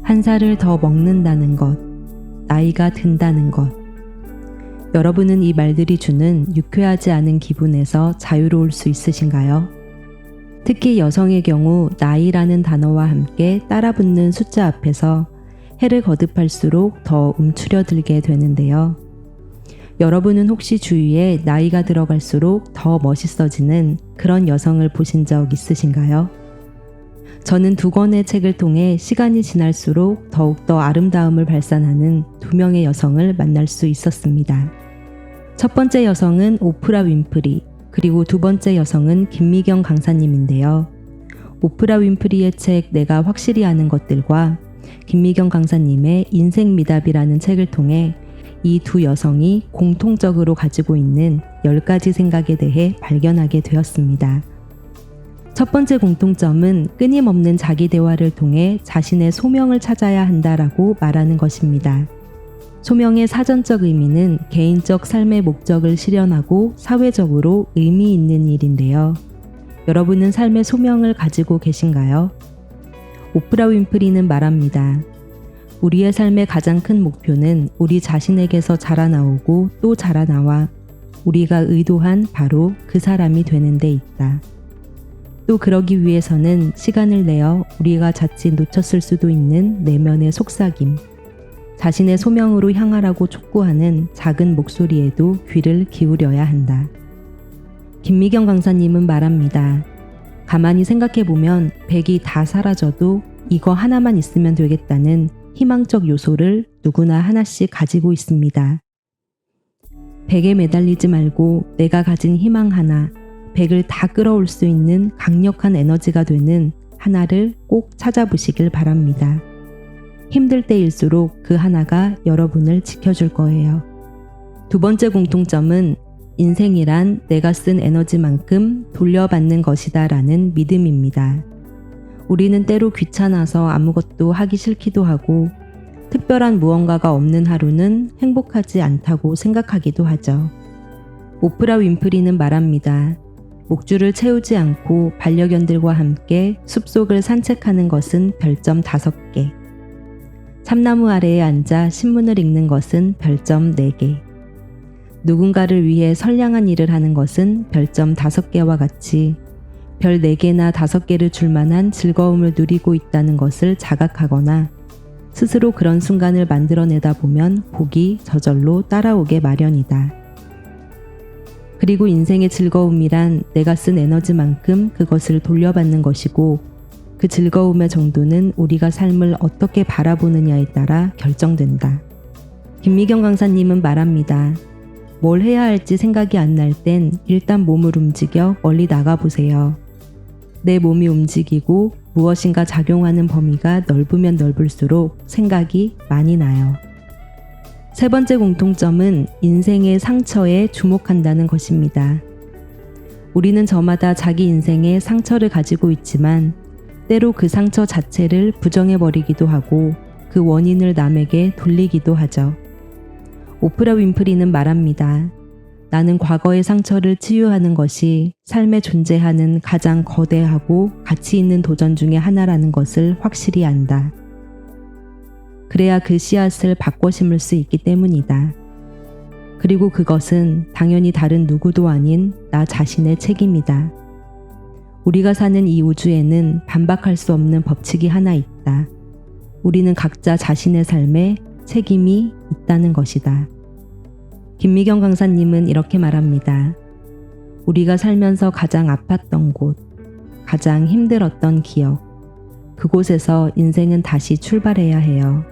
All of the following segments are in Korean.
한 살을 더 먹는다는 것, 나이가 든다는 것. 여러분은 이 말들이 주는 유쾌하지 않은 기분에서 자유로울 수 있으신가요? 특히 여성의 경우 나이라는 단어와 함께 따라붙는 숫자 앞에서 해를 거듭할수록 더 움츠려들게 되는데요. 여러분은 혹시 주위에 나이가 들어갈수록 더 멋있어지는 그런 여성을 보신 적 있으신가요? 저는 2권의 책을 통해 시간이 지날수록 더욱더 아름다움을 발산하는 2명의 여성을 만날 수 있었습니다. 첫 번째 여성은 오프라 윈프리, 그리고 2번째 여성은 김미경 강사님인데요. 오프라 윈프리의 책 내가 확실히 아는 것들과 김미경 강사님의 인생 미답이라는 책을 통해 이 2 여성이 공통적으로 가지고 있는 10가지 생각에 대해 발견하게 되었습니다. 첫 번째 공통점은 끊임없는 자기 대화를 통해 자신의 소명을 찾아야 한다라고 말하는 것입니다. 소명의 사전적 의미는 개인적 삶의 목적을 실현하고 사회적으로 의미 있는 일인데요. 여러분은 삶의 소명을 가지고 계신가요? 오프라 윈프리는 말합니다. 우리의 삶의 가장 큰 목표는 우리 자신에게서 자라나오고 또 자라나와 우리가 의도한 바로 그 사람이 되는 데 있다. 또 그러기 위해서는 시간을 내어 우리가 자칫 놓쳤을 수도 있는 내면의 속삭임, 자신의 소명으로 향하라고 촉구하는 작은 목소리에도 귀를 기울여야 한다. 김미경 강사님은 말합니다. 가만히 생각해보면 100이 다 사라져도 이거 하나만 있으면 되겠다는 희망적 요소를 누구나 하나씩 가지고 있습니다. 100에 매달리지 말고 내가 가진 희망 하나, 100을 다 끌어올 수 있는 강력한 에너지가 되는 하나를 꼭 찾아보시길 바랍니다. 힘들 때일수록 그 하나가 여러분을 지켜줄 거예요. 2번째 공통점은 인생이란 내가 쓴 에너지만큼 돌려받는 것이다 라는 믿음입니다. 우리는 때로 귀찮아서 아무것도 하기 싫기도 하고 특별한 무언가가 없는 하루는 행복하지 않다고 생각하기도 하죠. 오프라 윈프리는 말합니다. 목줄을 채우지 않고 반려견들과 함께 숲속을 산책하는 것은 별점 5개. 참나무 아래에 앉아 신문을 읽는 것은 별점 4개. 누군가를 위해 선량한 일을 하는 것은 별점 5개와 같이 별 4개나 5개를 줄 만한 즐거움을 누리고 있다는 것을 자각하거나 스스로 그런 순간을 만들어내다 보면 복이 저절로 따라오게 마련이다. 그리고 인생의 즐거움이란 내가 쓴 에너지만큼 그것을 돌려받는 것이고 그 즐거움의 정도는 우리가 삶을 어떻게 바라보느냐에 따라 결정된다. 김미경 강사님은 말합니다. 뭘 해야 할지 생각이 안 날 땐 일단 몸을 움직여 멀리 나가보세요. 내 몸이 움직이고 무엇인가 작용하는 범위가 넓으면 넓을수록 생각이 많이 나요. 3번째 공통점은 인생의 상처에 주목한다는 것입니다. 우리는 저마다 자기 인생에 상처를 가지고 있지만 때로 그 상처 자체를 부정해버리기도 하고 그 원인을 남에게 돌리기도 하죠. 오프라 윈프리는 말합니다. 나는 과거의 상처를 치유하는 것이 삶에 존재하는 가장 거대하고 가치 있는 도전 중에 하나라는 것을 확실히 안다. 그래야 그 씨앗을 바꿔 심을 수 있기 때문이다. 그리고 그것은 당연히 다른 누구도 아닌 나 자신의 책임이다. 우리가 사는 이 우주에는 반박할 수 없는 법칙이 하나 있다. 우리는 각자 자신의 삶에 책임이 있다는 것이다. 김미경 강사님은 이렇게 말합니다. 우리가 살면서 가장 아팠던 곳, 가장 힘들었던 기억, 그곳에서 인생은 다시 출발해야 해요.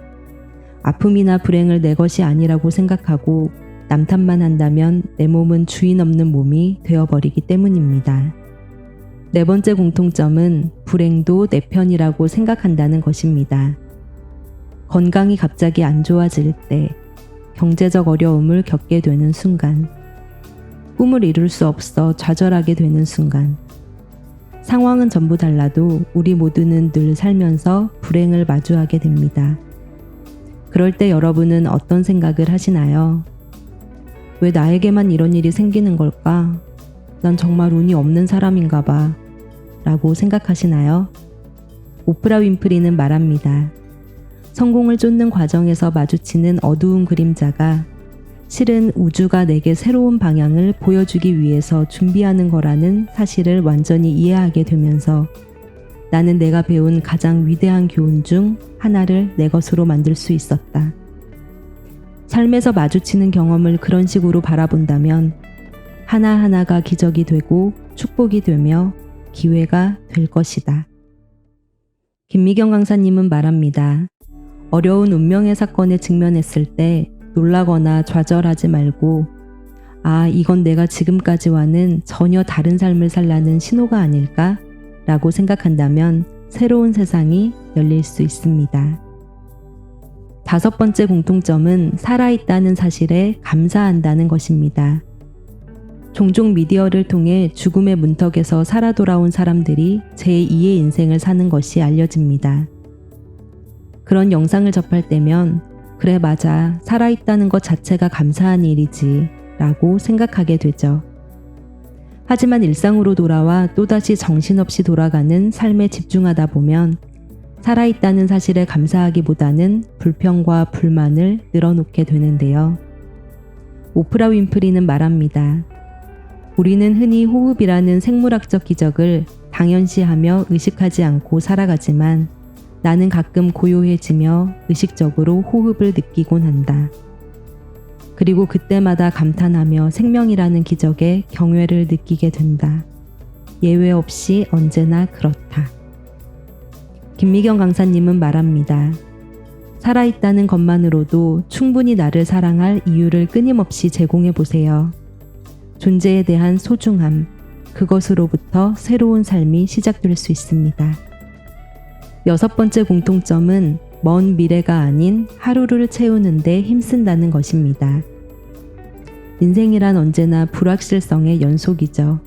아픔이나 불행을 내 것이 아니라고 생각하고 남 탓만 한다면 내 몸은 주인 없는 몸이 되어버리기 때문입니다. 4번째 공통점은 불행도 내 편이라고 생각한다는 것입니다. 건강이 갑자기 안 좋아질 때, 경제적 어려움을 겪게 되는 순간, 꿈을 이룰 수 없어 좌절하게 되는 순간, 상황은 전부 달라도 우리 모두는 늘 살면서 불행을 마주하게 됩니다. 그럴 때 여러분은 어떤 생각을 하시나요? 왜 나에게만 이런 일이 생기는 걸까? 난 정말 운이 없는 사람인가 봐. 라고 생각하시나요? 오프라 윈프리는 말합니다. 성공을 쫓는 과정에서 마주치는 어두운 그림자가 실은 우주가 내게 새로운 방향을 보여주기 위해서 준비하는 거라는 사실을 완전히 이해하게 되면서 나는 내가 배운 가장 위대한 교훈 중 하나를 내 것으로 만들 수 있었다. 삶에서 마주치는 경험을 그런 식으로 바라본다면 하나하나가 기적이 되고 축복이 되며 기회가 될 것이다. 김미경 강사님은 말합니다. 어려운 운명의 사건에 직면했을 때 놀라거나 좌절하지 말고 이건 내가 지금까지와는 전혀 다른 삶을 살라는 신호가 아닐까? 라고 생각한다면 새로운 세상이 열릴 수 있습니다. 5번째 공통점은 살아있다는 사실에 감사한다는 것입니다. 종종 미디어를 통해 죽음의 문턱에서 살아 돌아온 사람들이 제2의 인생을 사는 것이 알려집니다. 그런 영상을 접할 때면 그래 맞아 살아있다는 것 자체가 감사한 일이지 라고 생각하게 되죠. 하지만 일상으로 돌아와 또다시 정신없이 돌아가는 삶에 집중하다 보면 살아있다는 사실에 감사하기보다는 불평과 불만을 늘어놓게 되는데요. 오프라 윈프리는 말합니다. 우리는 흔히 호흡이라는 생물학적 기적을 당연시하며 의식하지 않고 살아가지만 나는 가끔 고요해지며 의식적으로 호흡을 느끼곤 한다. 그리고 그때마다 감탄하며 생명이라는 기적에 경외를 느끼게 된다. 예외 없이 언제나 그렇다. 김미경 강사님은 말합니다. 살아있다는 것만으로도 충분히 나를 사랑할 이유를 끊임없이 제공해 보세요. 존재에 대한 소중함, 그것으로부터 새로운 삶이 시작될 수 있습니다. 6번째 공통점은 먼 미래가 아닌 하루를 채우는 데 힘쓴다는 것입니다. 인생이란 언제나 불확실성의 연속이죠.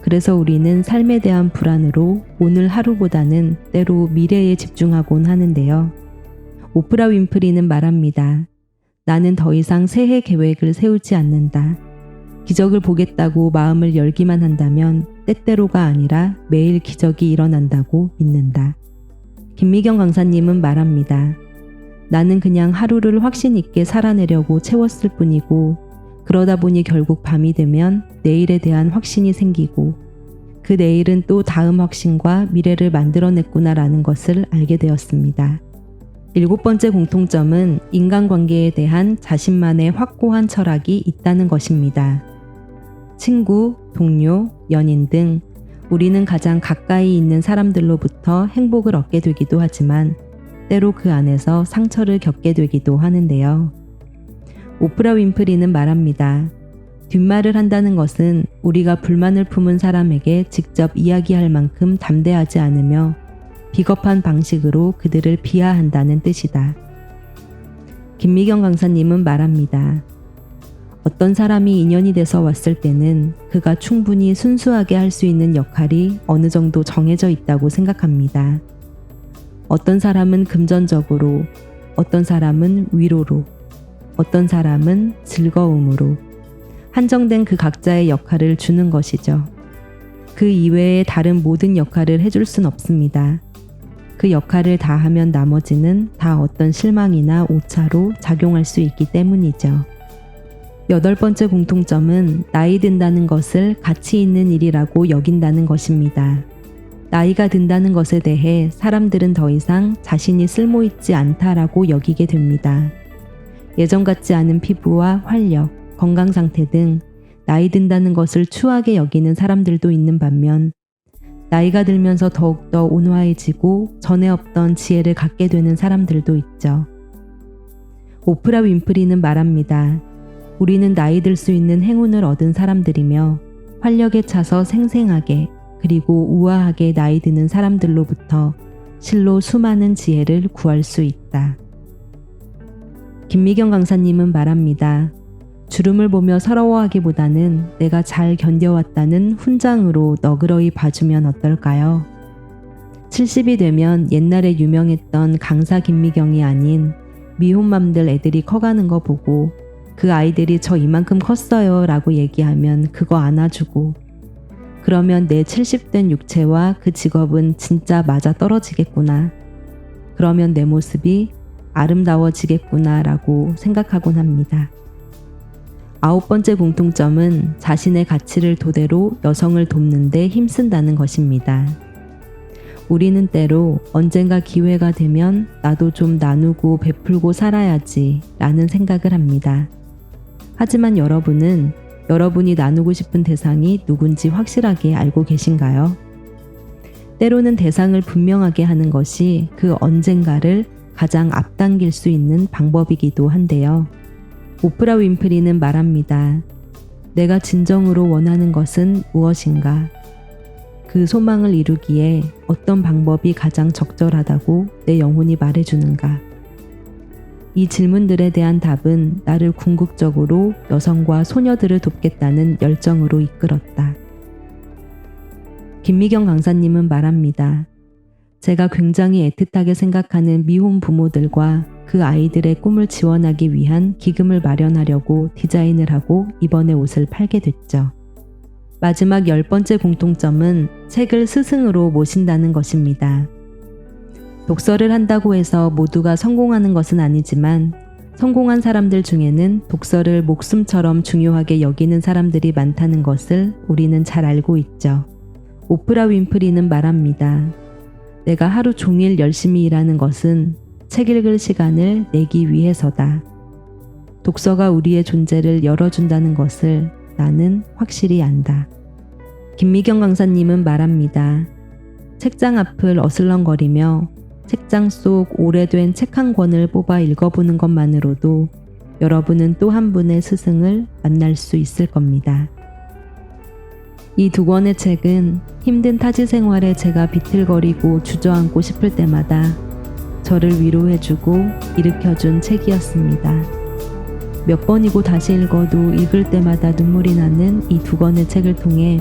그래서 우리는 삶에 대한 불안으로 오늘 하루보다는 때로 미래에 집중하곤 하는데요. 오프라 윈프리는 말합니다. 나는 더 이상 새해 계획을 세우지 않는다. 기적을 보겠다고 마음을 열기만 한다면 때때로가 아니라 매일 기적이 일어난다고 믿는다. 김미경 강사님은 말합니다. 나는 그냥 하루를 확신 있게 살아내려고 채웠을 뿐이고 그러다 보니 결국 밤이 되면 내일에 대한 확신이 생기고 그 내일은 또 다음 확신과 미래를 만들어냈구나라는 것을 알게 되었습니다. 7번째 공통점은 인간관계에 대한 자신만의 확고한 철학이 있다는 것입니다. 친구, 동료, 연인 등 우리는 가장 가까이 있는 사람들로부터 행복을 얻게 되기도 하지만 때로 그 안에서 상처를 겪게 되기도 하는데요. 오프라 윈프리는 말합니다. 뒷말을 한다는 것은 우리가 불만을 품은 사람에게 직접 이야기할 만큼 담대하지 않으며 비겁한 방식으로 그들을 비하한다는 뜻이다. 김미경 강사님은 말합니다. 어떤 사람이 인연이 돼서 왔을 때는 그가 충분히 순수하게 할 수 있는 역할이 어느 정도 정해져 있다고 생각합니다. 어떤 사람은 금전적으로, 어떤 사람은 위로로, 어떤 사람은 즐거움으로 한정된 그 각자의 역할을 주는 것이죠. 그 이외의 다른 모든 역할을 해줄 순 없습니다. 그 역할을 다 하면 나머지는 다 어떤 실망이나 오차로 작용할 수 있기 때문이죠. 8번째 공통점은 나이 든다는 것을 가치 있는 일이라고 여긴다는 것입니다. 나이가 든다는 것에 대해 사람들은 더 이상 자신이 쓸모있지 않다라고 여기게 됩니다. 예전 같지 않은 피부와 활력, 건강 상태 등 나이 든다는 것을 추하게 여기는 사람들도 있는 반면 나이가 들면서 더욱더 온화해지고 전에 없던 지혜를 갖게 되는 사람들도 있죠. 오프라 윈프리는 말합니다. 우리는 나이 들 수 있는 행운을 얻은 사람들이며 활력에 차서 생생하게 그리고 우아하게 나이 드는 사람들로부터 실로 수많은 지혜를 구할 수 있다. 김미경 강사님은 말합니다. 주름을 보며 서러워하기보다는 내가 잘 견뎌왔다는 훈장으로 너그러이 봐주면 어떨까요? 70이 되면 옛날에 유명했던 강사 김미경이 아닌 미혼맘들 애들이 커가는 거 보고 그 아이들이 저 이만큼 컸어요 라고 얘기하면 그거 안아주고 그러면 내 70된 육체와 그 직업은 진짜 맞아 떨어지겠구나. 그러면 내 모습이 아름다워지겠구나라고 생각하곤 합니다. 9번째 공통점은 자신의 가치를 토대로 여성을 돕는 데 힘쓴다는 것입니다. 우리는 때로 언젠가 기회가 되면 나도 좀 나누고 베풀고 살아야지 라는 생각을 합니다. 하지만 여러분은 여러분이 나누고 싶은 대상이 누군지 확실하게 알고 계신가요? 때로는 대상을 분명하게 하는 것이 그 언젠가를 가장 앞당길 수 있는 방법이기도 한데요. 오프라 윈프리는 말합니다. 내가 진정으로 원하는 것은 무엇인가? 그 소망을 이루기에 어떤 방법이 가장 적절하다고 내 영혼이 말해주는가? 이 질문들에 대한 답은 나를 궁극적으로 여성과 소녀들을 돕겠다는 열정으로 이끌었다. 김미경 강사님은 말합니다. 제가 굉장히 애틋하게 생각하는 미혼 부모들과 그 아이들의 꿈을 지원하기 위한 기금을 마련하려고 디자인을 하고 이번에 옷을 팔게 됐죠. 마지막 10번째 공통점은 책을 스승으로 모신다는 것입니다. 독서를 한다고 해서 모두가 성공하는 것은 아니지만 성공한 사람들 중에는 독서를 목숨처럼 중요하게 여기는 사람들이 많다는 것을 우리는 잘 알고 있죠. 오프라 윈프리는 말합니다. 내가 하루 종일 열심히 일하는 것은 책 읽을 시간을 내기 위해서다. 독서가 우리의 존재를 열어준다는 것을 나는 확실히 안다. 김미경 강사님은 말합니다. 책장 앞을 어슬렁거리며 책장 속 오래된 책 한 권을 뽑아 읽어보는 것만으로도 여러분은 또 한 분의 스승을 만날 수 있을 겁니다. 이 2권의 책은 힘든 타지 생활에 제가 비틀거리고 주저앉고 싶을 때마다 저를 위로해주고 일으켜준 책이었습니다. 몇 번이고 다시 읽어도 읽을 때마다 눈물이 나는 이 2권의 책을 통해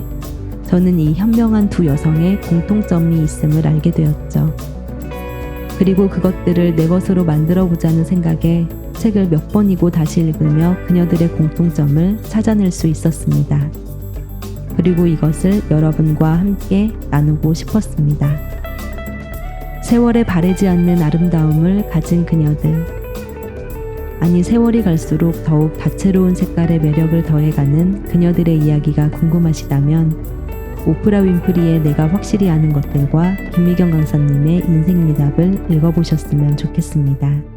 저는 이 현명한 2 여성의 공통점이 있음을 알게 되었죠. 그리고 그것들을 내 것으로 만들어 보자는 생각에 책을 몇 번이고 다시 읽으며 그녀들의 공통점을 찾아낼 수 있었습니다. 그리고 이것을 여러분과 함께 나누고 싶었습니다. 세월에 바래지 않는 아름다움을 가진 그녀들. 아니, 세월이 갈수록 더욱 다채로운 색깔의 매력을 더해가는 그녀들의 이야기가 궁금하시다면 오프라 윈프리의 내가 확실히 아는 것들과 김미경 강사님의 인생 미답을 읽어보셨으면 좋겠습니다.